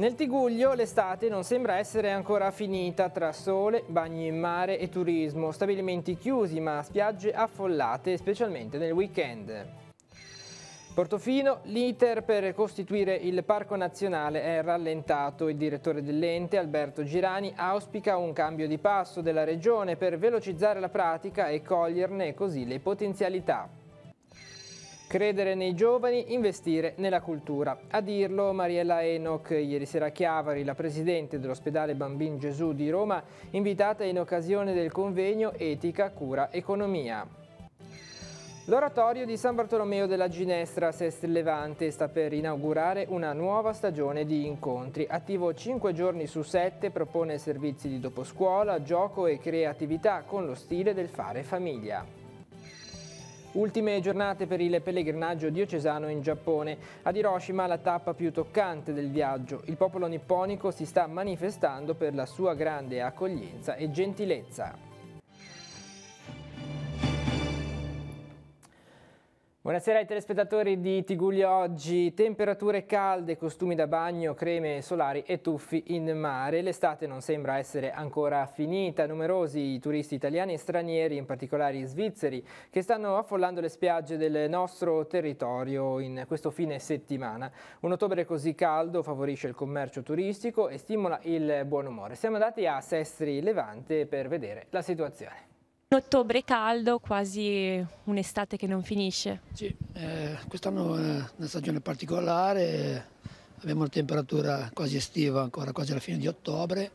Nel Tiguglio l'estate non sembra essere ancora finita tra sole, bagni in mare e turismo, stabilimenti chiusi ma spiagge affollate, specialmente nel weekend. Portofino, l'iter per costituire il Parco Nazionale è rallentato. Il direttore dell'ente, Alberto Girani, auspica un cambio di passo della Regione per velocizzare la pratica e coglierne così le potenzialità. Credere nei giovani, investire nella cultura. A dirlo Mariella Enoch, ieri sera a Chiavari, la presidente dell'ospedale Bambin Gesù di Roma, invitata in occasione del convegno Etica, Cura, Economia. L'oratorio di San Bartolomeo della Ginestra a Sestri Levante sta per inaugurare una nuova stagione di incontri. Attivo 5 giorni su 7, propone servizi di doposcuola, gioco e creatività con lo stile del fare famiglia. Ultime giornate per il pellegrinaggio diocesano in Giappone. Ad Hiroshima la tappa più toccante del viaggio. Il popolo nipponico si sta manifestando per la sua grande accoglienza e gentilezza. Buonasera ai telespettatori di Tiguglio Oggi. Temperature calde, costumi da bagno, creme solari e tuffi in mare. L'estate non sembra essere ancora finita. Numerosi i turisti italiani e stranieri, in particolare svizzeri, che stanno affollando le spiagge del nostro territorio in questo fine settimana. Un ottobre così caldo favorisce il commercio turistico e stimola il buon umore. Siamo andati a Sestri Levante per vedere la situazione. Un ottobre caldo, quasi un'estate che non finisce. Sì, quest'anno è una stagione particolare, abbiamo una temperatura quasi estiva, ancora quasi alla fine di ottobre,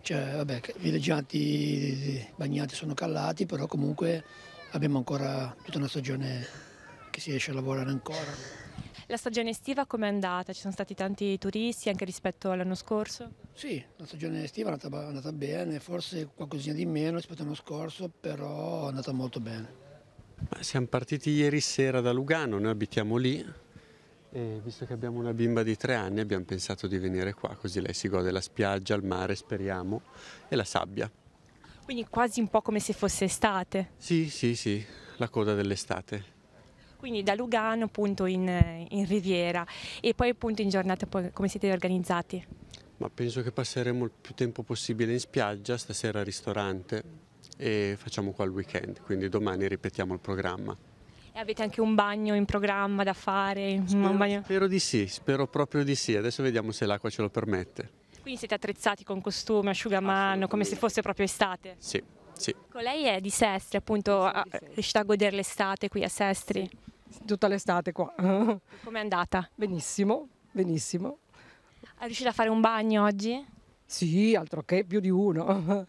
i villeggianti bagnati sono calati, però comunque abbiamo ancora tutta una stagione che si riesce a lavorare ancora. La stagione estiva com'è andata? Ci sono stati tanti turisti anche rispetto all'anno scorso? Sì, la stagione estiva è andata bene, forse qualcosina di meno rispetto all'anno scorso, però è andata molto bene. Siamo partiti ieri sera da Lugano, noi abitiamo lì e visto che abbiamo una bimba di 3 anni abbiamo pensato di venire qua, così lei si gode la spiaggia, il mare speriamo e la sabbia. Quindi quasi un po' come se fosse estate? Sì, la coda dell'estate. Quindi da Lugano appunto in Riviera e poi appunto in giornata come siete organizzati? Ma penso che passeremo il più tempo possibile in spiaggia, stasera al ristorante e facciamo qua il weekend, quindi domani ripetiamo il programma. E avete anche un bagno in programma da fare? Spero di sì, spero proprio di sì, adesso vediamo se l'acqua ce lo permette. Quindi siete attrezzati con costume, asciugamano, come se fosse proprio estate? Sì. Lei è di Sestri, appunto, riuscite a godere l'estate qui a Sestri? Sì, tutta l'estate qua. Com'è andata? Benissimo. È riuscita a fare un bagno oggi? Sì, altro che più di uno.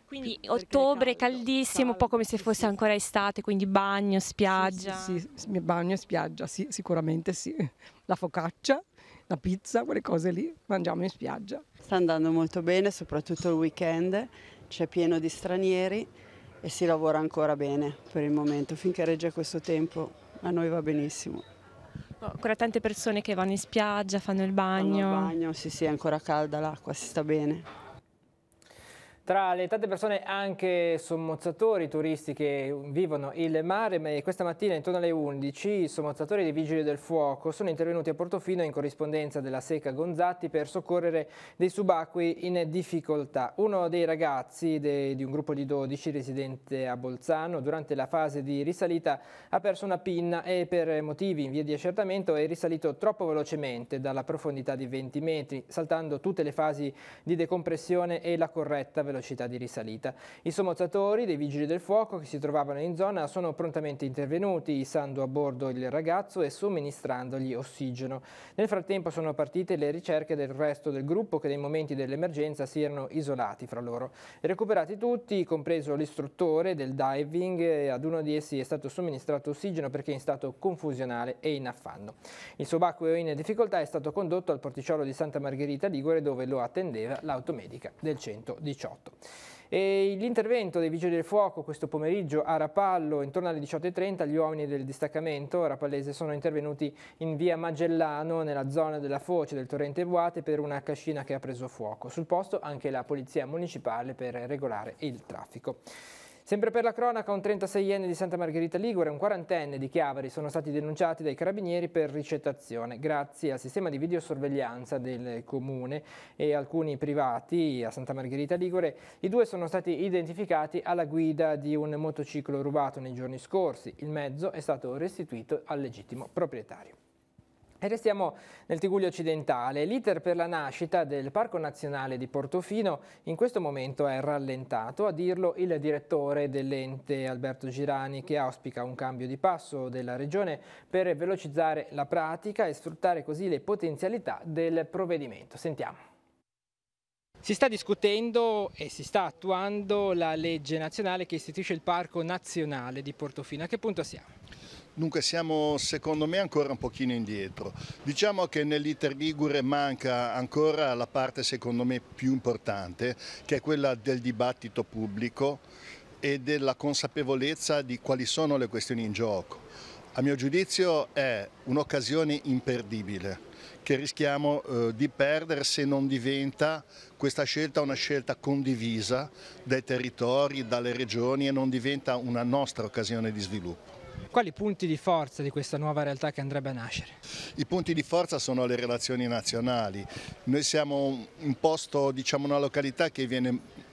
Quindi ottobre caldissimo, un po' come se fosse ancora estate, quindi bagno, spiaggia. Sì, bagno e spiaggia, sì, sicuramente sì. La focaccia, la pizza, quelle cose lì, mangiamo in spiaggia. Sta andando molto bene, soprattutto il weekend, c'è pieno di stranieri e si lavora ancora bene per il momento, finché regge questo tempo a noi va benissimo. Ancora tante persone che vanno in spiaggia, fanno il bagno. Sì, è ancora calda l'acqua, si sta bene. Tra le tante persone anche sommozzatori, turisti che vivono il mare, ma questa mattina intorno alle 11 i sommozzatori dei Vigili del Fuoco sono intervenuti a Portofino in corrispondenza della Seca Gonzatti per soccorrere dei subacquei in difficoltà. Uno dei ragazzi di un gruppo di 12 residente a Bolzano durante la fase di risalita ha perso una pinna e per motivi in via di accertamento è risalito troppo velocemente dalla profondità di 20 metri, saltando tutte le fasi di decompressione e la corretta velocità di risalita. I sommozzatori dei Vigili del Fuoco che si trovavano in zona sono prontamente intervenuti, issando a bordo il ragazzo e somministrandogli ossigeno. Nel frattempo sono partite le ricerche del resto del gruppo che nei momenti dell'emergenza si erano isolati fra loro. Recuperati tutti, compreso l'istruttore del diving, ad uno di essi è stato somministrato ossigeno perché in stato confusionale e in affanno. Il subacqueo in difficoltà è stato condotto al porticciolo di Santa Margherita Ligure dove lo attendeva l'automedica del 118. E l'intervento dei Vigili del Fuoco questo pomeriggio a Rapallo intorno alle 18:30 gli uomini del distaccamento rapallese sono intervenuti in via Magellano nella zona della foce del torrente Vuate per una cascina che ha preso fuoco. Sul posto anche la polizia municipale per regolare il traffico. Sempre per la cronaca, un 36enne di Santa Margherita Ligure e un 40enne di Chiavari sono stati denunciati dai carabinieri per ricettazione. Grazie al sistema di videosorveglianza del comune e alcuni privati a Santa Margherita Ligure, i due sono stati identificati alla guida di un motociclo rubato nei giorni scorsi. Il mezzo è stato restituito al legittimo proprietario. E restiamo nel Tigullio occidentale. L'iter per la nascita del Parco Nazionale di Portofino in questo momento è rallentato, a dirlo il direttore dell'ente Alberto Girani, che auspica un cambio di passo della Regione per velocizzare la pratica e sfruttare così le potenzialità del provvedimento. Sentiamo. Si sta discutendo e si sta attuando la legge nazionale che istituisce il Parco Nazionale di Portofino. A che punto siamo? Dunque siamo secondo me ancora un pochino indietro. Diciamo che nell'iter ligure manca ancora la parte secondo me più importante, che è quella del dibattito pubblico e della consapevolezza di quali sono le questioni in gioco. A mio giudizio è un'occasione imperdibile che rischiamo di perdere se non diventa questa scelta una scelta condivisa dai territori, dalle regioni e non diventa una nostra occasione di sviluppo. Quali punti di forza di questa nuova realtà che andrebbe a nascere? I punti di forza sono le relazioni nazionali. Noi siamo un posto, una località che viene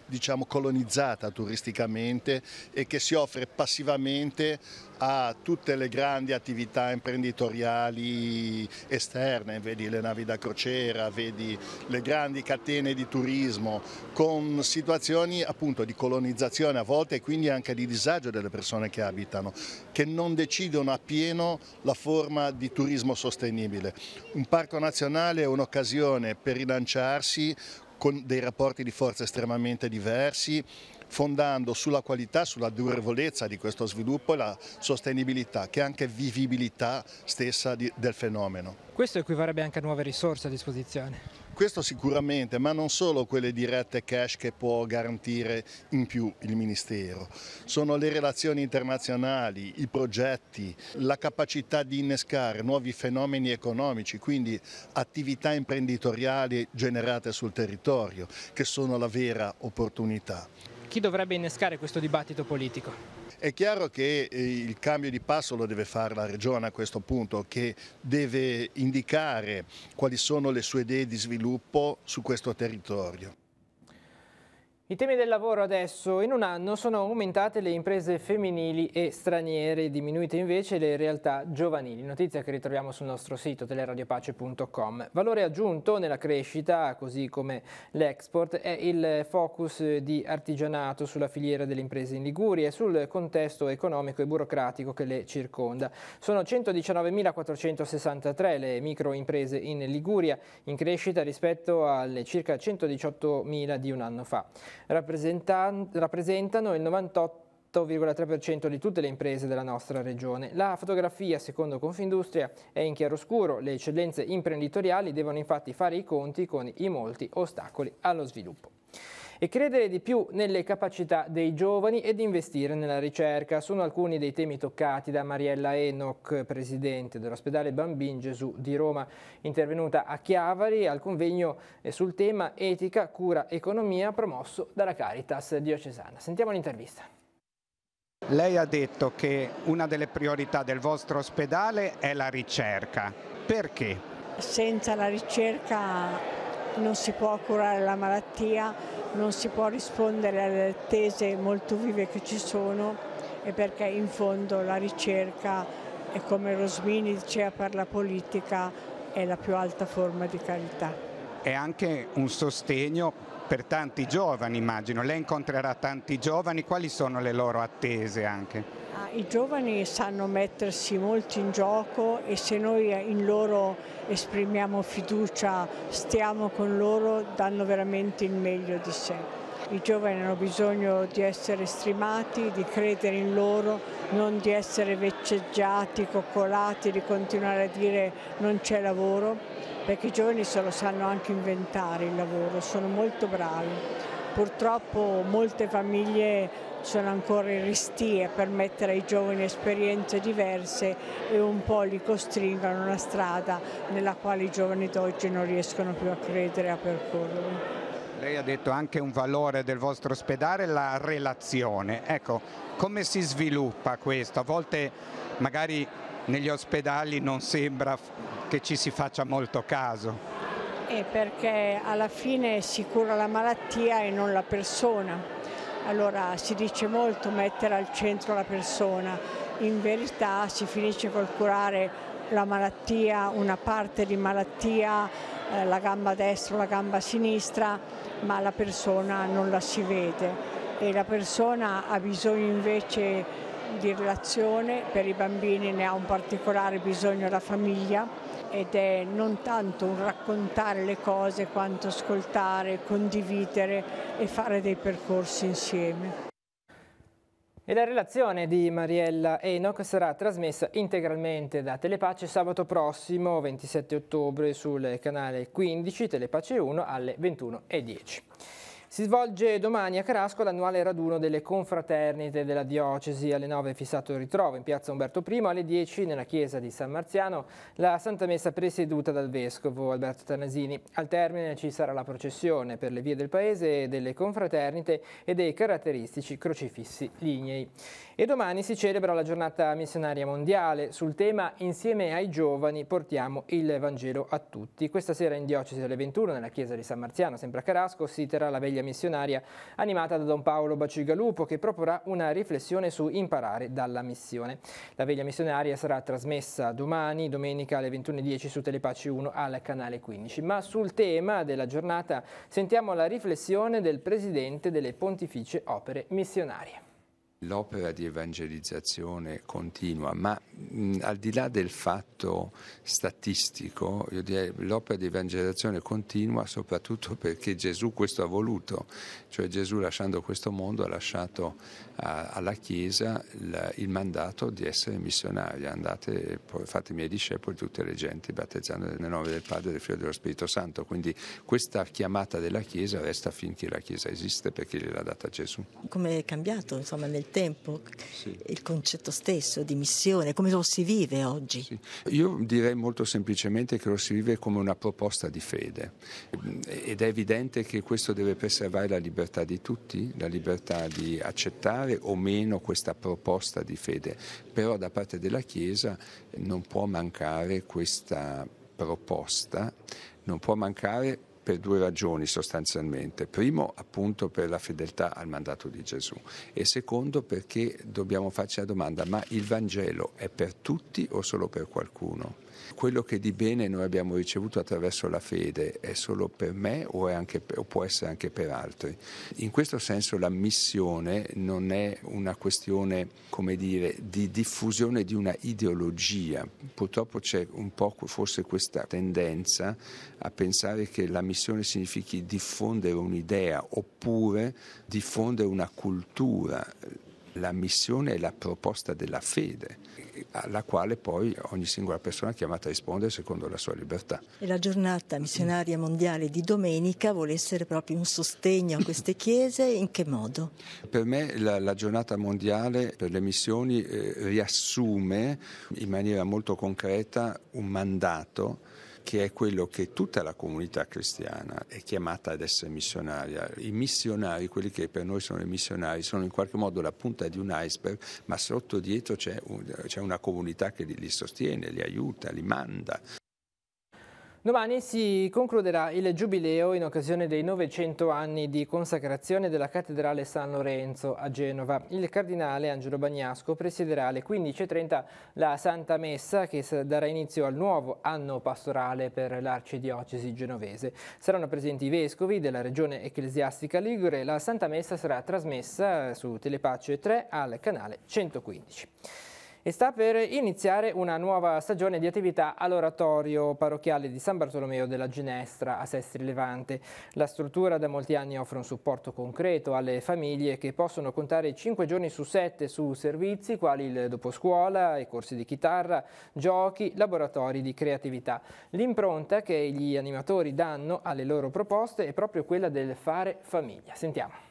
colonizzata turisticamente e che si offre passivamente a tutte le grandi attività imprenditoriali esterne, vedi le navi da crociera, vedi le grandi catene di turismo, con situazioni appunto di colonizzazione a volte e quindi anche di disagio delle persone che abitano, che non decidono appieno la forma di turismo sostenibile. Un parco nazionale è un'occasione per rilanciarsi con dei rapporti di forza estremamente diversi, fondando sulla qualità, sulla durevolezza di questo sviluppo e la sostenibilità, che è anche vivibilità stessa del fenomeno. Questo equivarrebbe anche a nuove risorse a disposizione? Questo sicuramente, ma non solo quelle dirette cash che può garantire in più il Ministero. Sono le relazioni internazionali, i progetti, la capacità di innescare nuovi fenomeni economici, quindi attività imprenditoriali generate sul territorio, che sono la vera opportunità. Chi dovrebbe innescare questo dibattito politico? È chiaro che il cambio di passo lo deve fare la Regione a questo punto, che deve indicare quali sono le sue idee di sviluppo su questo territorio. I temi del lavoro adesso. In un anno sono aumentate le imprese femminili e straniere, diminuite invece le realtà giovanili. Notizia che ritroviamo sul nostro sito teleradiopace.com. Valore aggiunto nella crescita, così come l'export, è il focus di artigianato sulla filiera delle imprese in Liguria e sul contesto economico e burocratico che le circonda. Sono 119.463 le microimprese in Liguria, in crescita rispetto alle circa 118.000 di un anno fa. Rappresentano il 98,3% di tutte le imprese della nostra regione. La fotografia, secondo Confindustria, è in chiaroscuro. Le eccellenze imprenditoriali devono infatti fare i conti con i molti ostacoli allo sviluppo. E credere di più nelle capacità dei giovani ed investire nella ricerca sono alcuni dei temi toccati da Mariella Enoch, presidente dell'ospedale Bambin Gesù di Roma, intervenuta a Chiavari al convegno sul tema Etica, Cura, Economia promosso dalla Caritas diocesana. Sentiamo l'intervista. Lei ha detto che una delle priorità del vostro ospedale è la ricerca. Perché? Senza la ricerca non si può curare la malattia, non si può rispondere alle attese molto vive che ci sono, e perché in fondo la ricerca è, come Rosmini diceva per la politica, è la più alta forma di carità. È anche un sostegno per tanti giovani, immagino. Lei incontrerà tanti giovani, quali sono le loro attese anche? I giovani sanno mettersi molto in gioco e se noi in loro esprimiamo fiducia, stiamo con loro, danno veramente il meglio di sé. I giovani hanno bisogno di essere stimati, di credere in loro, non di essere vecceggiati, coccolati, di continuare a dire non c'è lavoro, perché i giovani se lo sanno anche inventare il lavoro, sono molto bravi. Purtroppo molte famiglie sono ancora in restie per mettere ai giovani esperienze diverse e un po' li costringono a una strada nella quale i giovani d'oggi non riescono più a credere e a percorrere. Lei ha detto anche un valore del vostro ospedale, la relazione. Ecco, come si sviluppa questo? A volte magari negli ospedali non sembra che ci si faccia molto caso. Perché alla fine si cura la malattia e non la persona. Allora si dice molto mettere al centro la persona, in verità si finisce col curare la malattia, una parte di malattia, la gamba destra o la gamba sinistra, ma la persona non la si vede e la persona ha bisogno invece di relazione. Per i bambini ne ha un particolare bisogno la famiglia ed è non tanto un raccontare le cose quanto ascoltare, condividere e fare dei percorsi insieme. E la relazione di Mariella Enoch sarà trasmessa integralmente da Telepace sabato prossimo, 27 ottobre, sul canale 15, Telepace 1, alle 21:10. Si svolge domani a Carasco l'annuale raduno delle confraternite della diocesi. Alle 9 è fissato il ritrovo in piazza Umberto I, alle 10 nella chiesa di San Marziano la Santa Messa presieduta dal Vescovo Alberto Tanasini. Al termine ci sarà la processione per le vie del paese delle confraternite e dei caratteristici crocifissi lignei. E domani si celebra la giornata missionaria mondiale. Sul tema "Insieme ai giovani portiamo il Vangelo a tutti". Questa sera in diocesi alle 21 nella chiesa di San Marziano, sempre a Carasco, si terrà la veglia missionaria animata da Don Paolo Bacigalupo, che proporrà una riflessione su imparare dalla missione. La veglia missionaria sarà trasmessa domani, domenica alle 21:10 su Telepace 1 al canale 15. Ma sul tema della giornata sentiamo la riflessione del presidente delle Pontificie Opere Missionarie. L'opera di evangelizzazione continua, ma al di là del fatto statistico, io direi l'opera di evangelizzazione continua soprattutto perché Gesù questo ha voluto, cioè Gesù, lasciando questo mondo, ha lasciato alla Chiesa il mandato di essere missionaria. Andate, fate i miei discepoli tutte le genti, battezzando nel nome del Padre, del Figlio e dello Spirito Santo. Quindi questa chiamata della Chiesa resta finché la Chiesa esiste, perché gliel'ha data Gesù. Come è cambiato, insomma, nel tempo, sì, il concetto stesso di missione, come lo si vive oggi? Sì. Io direi molto semplicemente che lo si vive come una proposta di fede, ed è evidente che questo deve preservare la libertà di tutti, la libertà di accettare o meno questa proposta di fede, però da parte della Chiesa non può mancare questa proposta, non può mancare per due ragioni sostanzialmente. Primo, appunto, per la fedeltà al mandato di Gesù, e secondo perché dobbiamo farci la domanda: ma il Vangelo è per tutti o solo per qualcuno? Quello che di bene noi abbiamo ricevuto attraverso la fede è solo per me o può essere anche per altri? In questo senso la missione non è una questione, come dire, di diffusione di una ideologia. Purtroppo c'è un po' forse questa tendenza a pensare che la missione significhi diffondere un'idea oppure diffondere una cultura. La missione è la proposta della fede, alla quale poi ogni singola persona è chiamata a rispondere secondo la sua libertà. E la giornata missionaria mondiale di domenica vuole essere proprio un sostegno a queste chiese? In che modo? Per me la giornata mondiale per le missioni riassume in maniera molto concreta un mandato che è quello che tutta la comunità cristiana è chiamata ad essere missionaria. I missionari, quelli che per noi sono i missionari, sono in qualche modo la punta di un iceberg, ma sotto dietro c'è una comunità che li sostiene, li aiuta, li manda. Domani si concluderà il Giubileo in occasione dei 900 anni di consacrazione della Cattedrale San Lorenzo a Genova. Il cardinale Angelo Bagnasco presiederà alle 15:30 la Santa Messa che darà inizio al nuovo anno pastorale per l'arcidiocesi genovese. Saranno presenti i vescovi della regione ecclesiastica ligure. La Santa Messa sarà trasmessa su Telepace 3 al canale 115. E sta per iniziare una nuova stagione di attività all'oratorio parrocchiale di San Bartolomeo della Ginestra a Sestri Levante. La struttura da molti anni offre un supporto concreto alle famiglie che possono contare 5 giorni su 7 su servizi quali il doposcuola, i corsi di chitarra, giochi, laboratori di creatività. L'impronta che gli animatori danno alle loro proposte è proprio quella del fare famiglia. Sentiamo.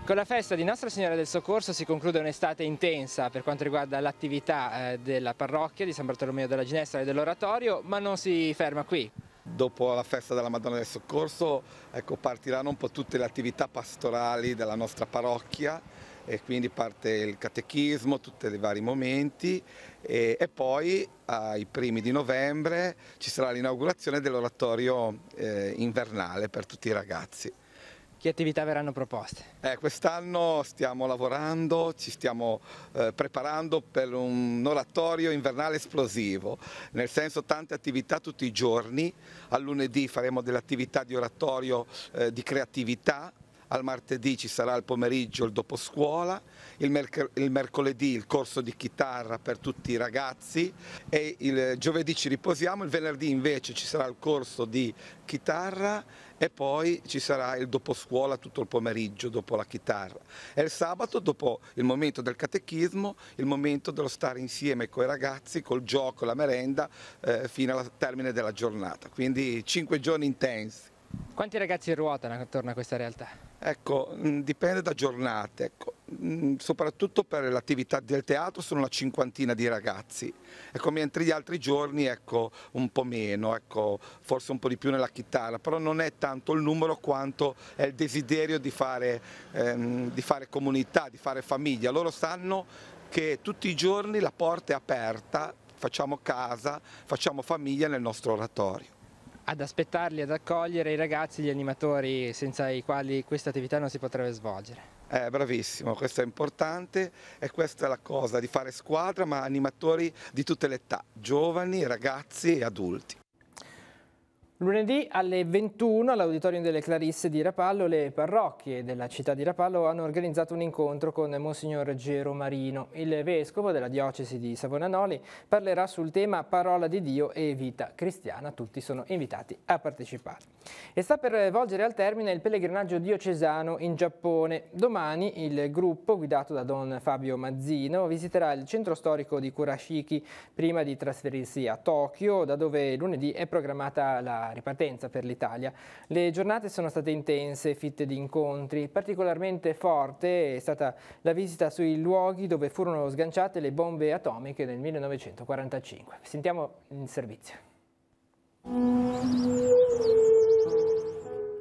Con la festa di Nostra Signora del Soccorso si conclude un'estate intensa per quanto riguarda l'attività della parrocchia di San Bartolomeo della Ginestra e dell'oratorio, ma non si ferma qui. Dopo la festa della Madonna del Soccorso, ecco, partiranno un po' tutte le attività pastorali della nostra parrocchia e quindi parte il catechismo, tutti i vari momenti e poi ai primi di novembre ci sarà l'inaugurazione dell'oratorio invernale per tutti i ragazzi. Che attività verranno proposte? Quest'anno stiamo lavorando, ci stiamo preparando per un oratorio invernale esplosivo, nel senso tante attività tutti i giorni. Al lunedì faremo delle attività di oratorio di creatività, al martedì ci sarà il pomeriggio il doposcuola, il mercoledì il corso di chitarra per tutti i ragazzi e il giovedì ci riposiamo, il venerdì invece ci sarà il corso di chitarra e poi ci sarà il doposcuola tutto il pomeriggio dopo la chitarra e il sabato dopo il momento del catechismo, il momento dello stare insieme con i ragazzi, col gioco, la merenda fino al termine della giornata, quindi 5 giorni intensi. Quanti ragazzi ruotano attorno a questa realtà? Ecco, dipende da giornate, ecco. Soprattutto per l'attività del teatro sono una 50ina di ragazzi, ecco, mentre gli altri giorni ecco, un po' meno, ecco, forse un po' di più nella chitarra, però non è tanto il numero quanto è il desiderio di fare comunità, di fare famiglia. Loro sanno che tutti i giorni la porta è aperta, facciamo casa, facciamo famiglia nel nostro oratorio. Ad aspettarli, ad accogliere i ragazzi, gli animatori senza i quali questa attività non si potrebbe svolgere. Bravissimo, questo è importante e questa è la cosa, di fare squadra ma animatori di tutte le età, giovani, ragazzi e adulti. Lunedì alle 21 all'Auditorium delle Clarisse di Rapallo le parrocchie della città di Rapallo hanno organizzato un incontro con Monsignor Gero Marino. Il vescovo della diocesi di Savona-Noli parlerà sul tema Parola di Dio e vita cristiana. Tutti sono invitati a partecipare. E sta per volgere al termine il pellegrinaggio diocesano in Giappone. Domani il gruppo, guidato da Don Fabio Mazzino, visiterà il centro storico di Kurashiki prima di trasferirsi a Tokyo, da dove lunedì è programmata la ripartenza per l'Italia. Le giornate sono state intense, fitte di incontri. Particolarmente forte è stata la visita sui luoghi dove furono sganciate le bombe atomiche nel 1945. Sentiamo il servizio.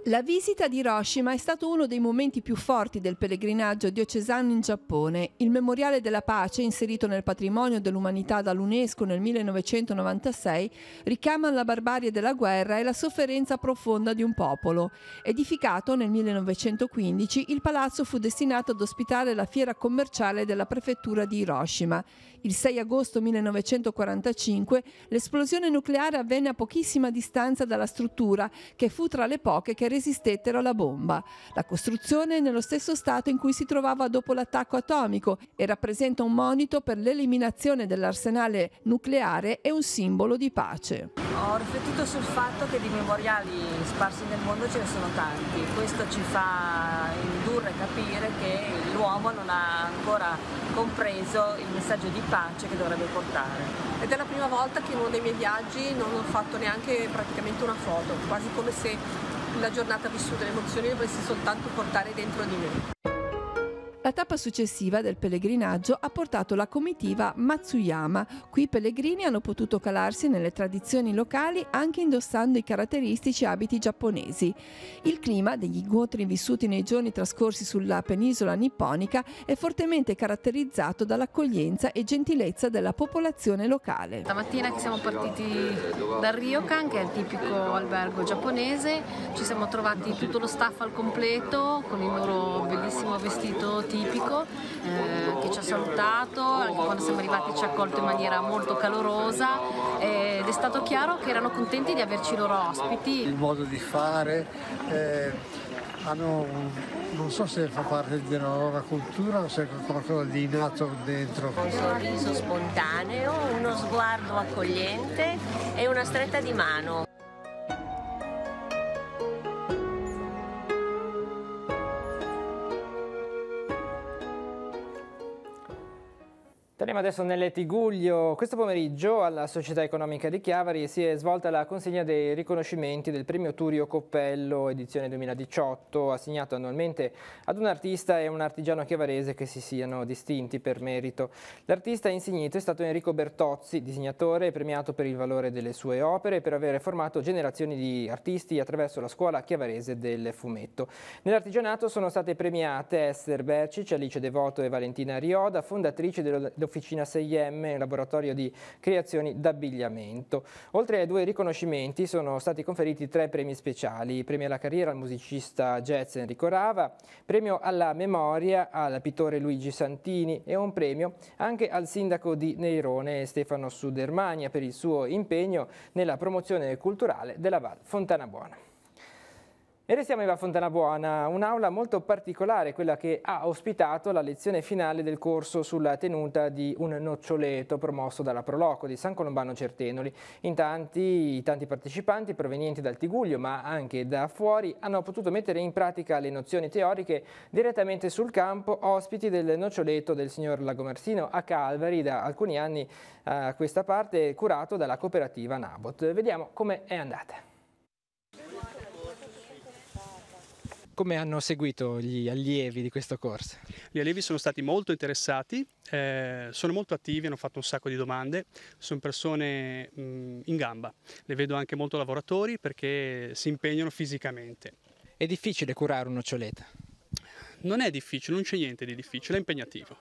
La visita di Hiroshima è stato uno dei momenti più forti del pellegrinaggio diocesano in Giappone. Il Memoriale della Pace, inserito nel patrimonio dell'umanità dall'UNESCO nel 1996, richiama la barbarie della guerra e la sofferenza profonda di un popolo. Edificato nel 1915, il palazzo fu destinato ad ospitare la fiera commerciale della prefettura di Hiroshima. Il 6 agosto 1945 l'esplosione nucleare avvenne a pochissima distanza dalla struttura, che fu tra le poche che resistettero alla bomba. La costruzione è nello stesso stato in cui si trovava dopo l'attacco atomico e rappresenta un monito per l'eliminazione dell'arsenale nucleare e un simbolo di pace. Ho riflettuto sul fatto che di memoriali sparsi nel mondo ce ne sono tanti. Questo ci fa indurre a capire che l'uomo non ha ancora compreso il messaggio di pace che dovrebbe portare. Ed è la prima volta che in uno dei miei viaggi non ho fatto neanche praticamente una foto, quasi come se la giornata vissuta, le emozioni le volessi soltanto portare dentro di me. La tappa successiva del pellegrinaggio ha portato la comitiva Matsuyama. Qui i pellegrini hanno potuto calarsi nelle tradizioni locali anche indossando i caratteristici abiti giapponesi. Il clima degli incontri vissuti nei giorni trascorsi sulla penisola nipponica è fortemente caratterizzato dall'accoglienza e gentilezza della popolazione locale. Stamattina che siamo partiti dal Ryokan, che è il tipico albergo giapponese, ci siamo trovati tutto lo staff al completo con il loro bellissimo vestito tipico che ci ha salutato, anche quando siamo arrivati ci ha accolto in maniera molto calorosa ed è stato chiaro che erano contenti di averci loro ospiti. Il modo di fare, non so se fa parte della loro cultura o se è qualcosa di innato dentro. Un sorriso spontaneo, uno sguardo accogliente e una stretta di mano. Torniamo Torniamo adesso nelle Tigullio. Questo pomeriggio alla Società Economica di Chiavari si è svolta la consegna dei riconoscimenti del premio Turio Coppello edizione 2018, assegnato annualmente ad un artista e un artigiano chiavarese che si siano distinti per merito. L'artista insignito è stato Enrico Bertozzi, disegnatore premiato per il valore delle sue opere e per aver formato generazioni di artisti attraverso la scuola chiavarese del fumetto. Nell'artigianato sono state premiate Esther Bercic, Alice Devoto e Valentina Rioda, fondatrici dell'Officina 6M, laboratorio di creazioni d'abbigliamento. Oltre ai 2 riconoscimenti sono stati conferiti 3 premi speciali: premio alla carriera al musicista jazz Enrico Rava, premio alla memoria al pittore Luigi Santini e un premio anche al sindaco di Neirone Stefano Sudermania per il suo impegno nella promozione culturale della Val Fontanabuona. E restiamo in Val Fontanabuona, un'aula molto particolare, quella che ha ospitato la lezione finale del corso sulla tenuta di un noccioleto promosso dalla Proloco di San Colombano Certenoli. I tanti partecipanti provenienti dal Tigullio, ma anche da fuori, hanno potuto mettere in pratica le nozioni teoriche direttamente sul campo, ospiti del noccioleto del signor Lagomarsino a Calvari, da alcuni anni a questa parte, curato dalla cooperativa Nabot. Vediamo come è andata. Come hanno seguito gli allievi di questo corso? Gli allievi sono stati molto interessati, sono molto attivi, hanno fatto un sacco di domande, sono persone in gamba, le vedo anche molto lavoratori perché si impegnano fisicamente. È difficile curare un noccioleto? Non è difficile, non c'è niente di difficile, è impegnativo.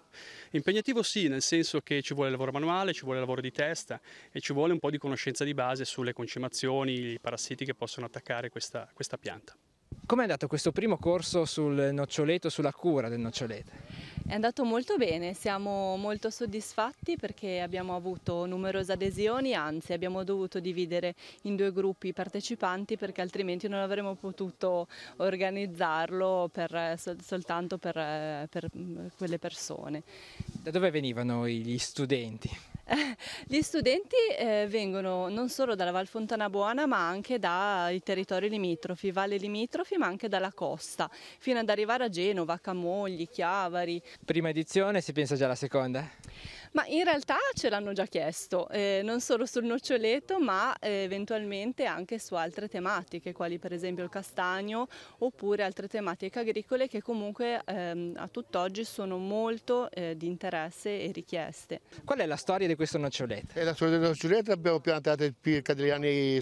Impegnativo sì, nel senso che ci vuole lavoro manuale, ci vuole lavoro di testa e ci vuole un po' di conoscenza di base sulle concimazioni, i parassiti che possono attaccare questa pianta. Come è andato questo primo corso sul noccioleto, sulla cura del noccioleto? È andato molto bene, siamo molto soddisfatti perché abbiamo avuto numerose adesioni, anzi abbiamo dovuto dividere in 2 gruppi i partecipanti perché altrimenti non avremmo potuto organizzarlo soltanto per quelle persone. Da dove venivano gli studenti? Gli studenti vengono non solo dalla Val Fontanabuona ma anche dai territori limitrofi, valli limitrofi ma anche dalla costa, fino ad arrivare a Genova, Camogli, Chiavari. Prima edizione, si pensa già alla seconda? Ma in realtà ce l'hanno già chiesto, non solo sul noccioleto ma eventualmente anche su altre tematiche, quali per esempio il castagno oppure altre tematiche agricole che comunque a tutt'oggi sono molto di interesse e richieste. Qual è la storia di questo noccioleto? La storia del noccioleto l'abbiamo piantato circa degli anni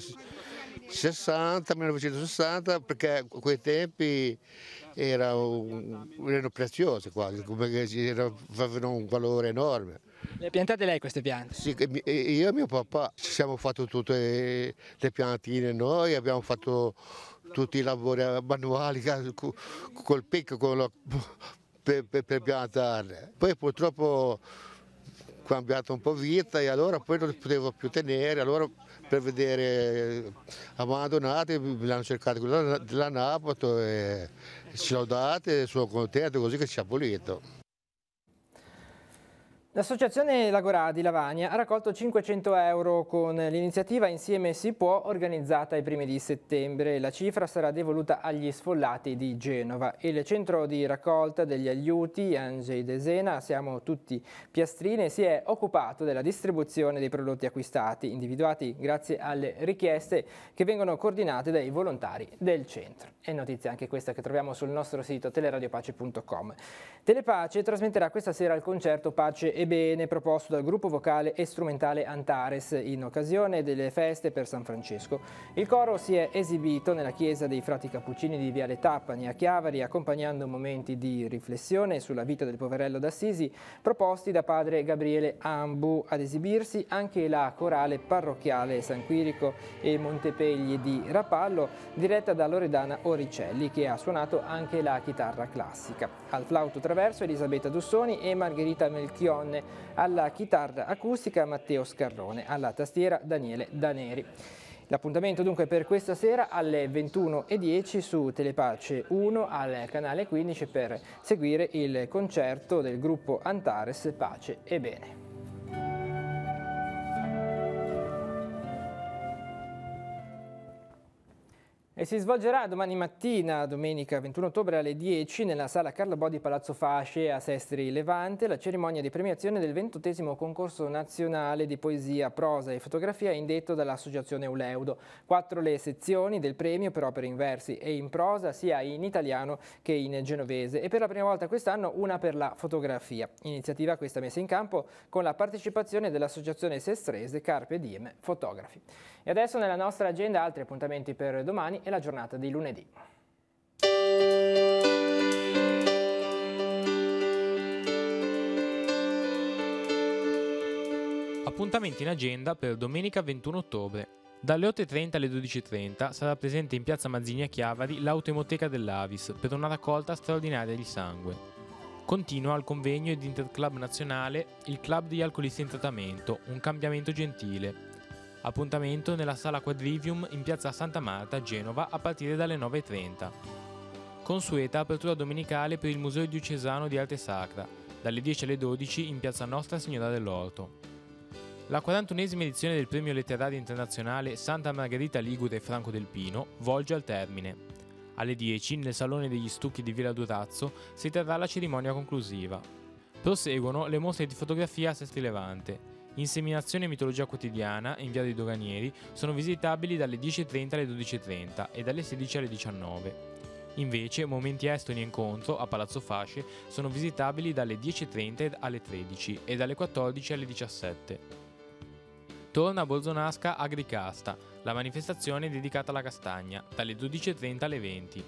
60, 1960, perché a quei tempi erano preziosi quasi, avevano un valore enorme. Le piantate lei queste piante? Sì, io e mio papà ci siamo fatti tutte le piantine noi, abbiamo fatto tutti i lavori manuali col picco per piantarle. Poi purtroppo ho cambiato un po' vita e allora poi non potevo più tenere, allora per vedere abbandonate me l'hanno cercato della Nabot e ce l'ho date, sono contento così che ci ha pulito. L'associazione Lagorà di Lavagna ha raccolto 500 euro con l'iniziativa Insieme si può, organizzata ai primi di settembre. La cifra sarà devoluta agli sfollati di Genova. Il centro di raccolta degli aiuti, Angei Desena, Siamo Tutti Piastrine, si è occupato della distribuzione dei prodotti acquistati, individuati grazie alle richieste che vengono coordinate dai volontari del centro. È notizia anche questa che troviamo sul nostro sito teleradiopace.com. Telepace trasmetterà questa sera il concerto Pace e Bene proposto dal gruppo vocale e strumentale Antares in occasione delle feste per San Francesco. Il coro si è esibito nella chiesa dei Frati Cappuccini di Viale Tappani a Chiavari, accompagnando momenti di riflessione sulla vita del poverello d'Assisi proposti da padre Gabriele Ambu. Ad esibirsi anche la corale parrocchiale San Quirico e Montepegli di Rapallo, diretta da Loredana Oricelli, che ha suonato anche la chitarra classica. Al flauto traverso Elisabetta Dussoni e Margherita Melchionne, alla chitarra acustica Matteo Scarrone, alla tastiera Daniele Daneri. L'appuntamento dunque per questa sera alle 21:10 su Telepace 1 al canale 15 per seguire il concerto del gruppo Antares Pace e Bene. E si svolgerà domani mattina, domenica 21 ottobre alle 10, nella sala Carlo Bo di Palazzo Fasce a Sestri Levante, la cerimonia di premiazione del 28° concorso nazionale di poesia, prosa e fotografia indetto dall'Associazione Euleudo. 4 le sezioni del premio per opere in versi e in prosa, sia in italiano che in genovese, e per la prima volta quest'anno una per la fotografia. Iniziativa questa messa in campo con la partecipazione dell'Associazione Sestrese Carpe Diem Fotografi. E adesso nella nostra agenda altri appuntamenti per domani e la giornata di lunedì. Appuntamenti in agenda per domenica 21 ottobre. Dalle 8:30 alle 12:30 sarà presente in piazza Mazzini a Chiavari l'autoemoteca dell'Avis per una raccolta straordinaria di sangue. Continua al convegno ed interclub nazionale il Club degli alcolisti in trattamento, un cambiamento gentile. Appuntamento nella sala Quadrivium in piazza Santa Marta a Genova a partire dalle 9:30. Consueta apertura domenicale per il Museo Diocesano di Arte Sacra, dalle 10 alle 12 in piazza Nostra Signora dell'Orto. La 41esima edizione del Premio Letterario Internazionale Santa Margherita Ligure Franco del Pino volge al termine. Alle 10 nel Salone degli Stucchi di Villa Durazzo si terrà la cerimonia conclusiva. Proseguono le mostre di fotografia a Sestri Levante. Inseminazione e mitologia quotidiana in via dei Doganieri sono visitabili dalle 10:30 alle 12:30 e dalle 16 alle 19. Invece momenti estoni e incontro a Palazzo Fasce sono visitabili dalle 10:30 alle 13 e dalle 14 alle 17. Torna a Borzonasca Agricasta, la manifestazione dedicata alla castagna, dalle 12:30 alle 20.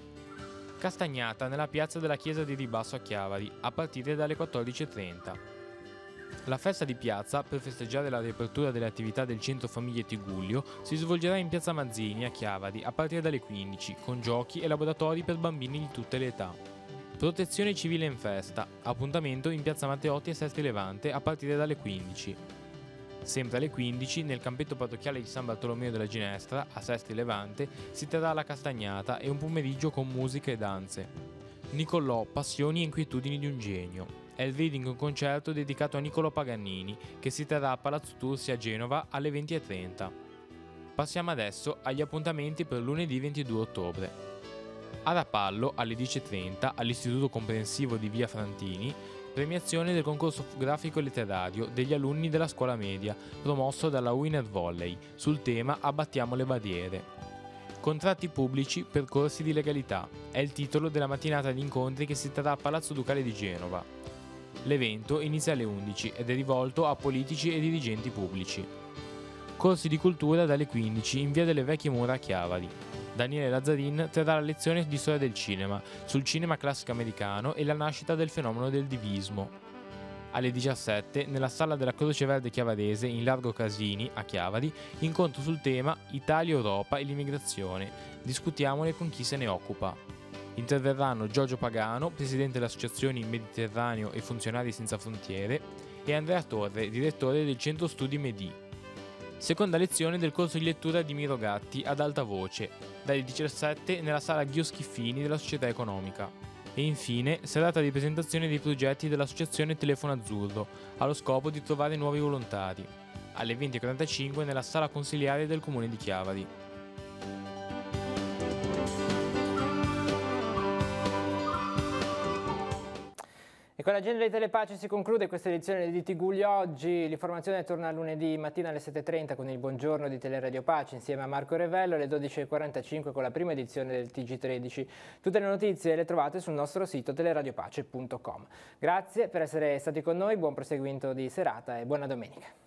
Castagnata nella piazza della chiesa di Ribasso a Chiavari, a partire dalle 14:30. La festa di piazza, per festeggiare la riapertura delle attività del Centro Famiglie Tigullio, si svolgerà in piazza Mazzini a Chiavari a partire dalle 15, con giochi e laboratori per bambini di tutte le età. Protezione civile in festa, appuntamento in piazza Matteotti a Sestri Levante a partire dalle 15. Sempre alle 15, nel campetto parrocchiale di San Bartolomeo della Ginestra, a Sestri Levante, si terrà la castagnata e un pomeriggio con musica e danze. Nicolò, passioni e inquietudini di un genio. È il reading un concerto dedicato a Niccolò Paganini, che si terrà a Palazzo Tursi a Genova alle 20:30. Passiamo adesso agli appuntamenti per lunedì 22 ottobre. A Rapallo, alle 10:30, all'Istituto Comprensivo di Via Frantini, premiazione del concorso grafico e letterario degli alunni della scuola media, promosso dalla Winner Volley, sul tema Abbattiamo le barriere. Contratti pubblici, percorsi di legalità, è il titolo della mattinata di incontri che si terrà a Palazzo Ducale di Genova. L'evento inizia alle 11 ed è rivolto a politici e dirigenti pubblici. Corsi di cultura dalle 15 in via delle Vecchie Mura a Chiavari. Daniele Lazzarin terrà la lezione di storia del cinema, sul cinema classico americano e la nascita del fenomeno del divismo. Alle 17, nella sala della Croce Verde Chiavarese in Largo Casini a Chiavari, incontro sul tema Italia, Europa e l'immigrazione. Discutiamone con chi se ne occupa. Interverranno Giorgio Pagano, presidente delle associazioni Mediterraneo e Funzionari Senza Frontiere, e Andrea Torre, direttore del Centro Studi Medi. Seconda lezione del corso di lettura di Miro Gatti ad alta voce, dalle 17 nella sala Ghio Schiffini della Società Economica. E infine, serata di presentazione dei progetti dell'associazione Telefono Azzurro, allo scopo di trovare nuovi volontari. Alle 20:45 nella sala consiliare del Comune di Chiavari. E con l'agenda di Telepace si conclude questa edizione di Tigullio Oggi. L'informazione torna lunedì mattina alle 7:30 con il buongiorno di Teleradio Pace insieme a Marco Revello, alle 12:45 con la prima edizione del TG13. Tutte le notizie le trovate sul nostro sito teleradiopace.com. Grazie per essere stati con noi, buon proseguimento di serata e buona domenica.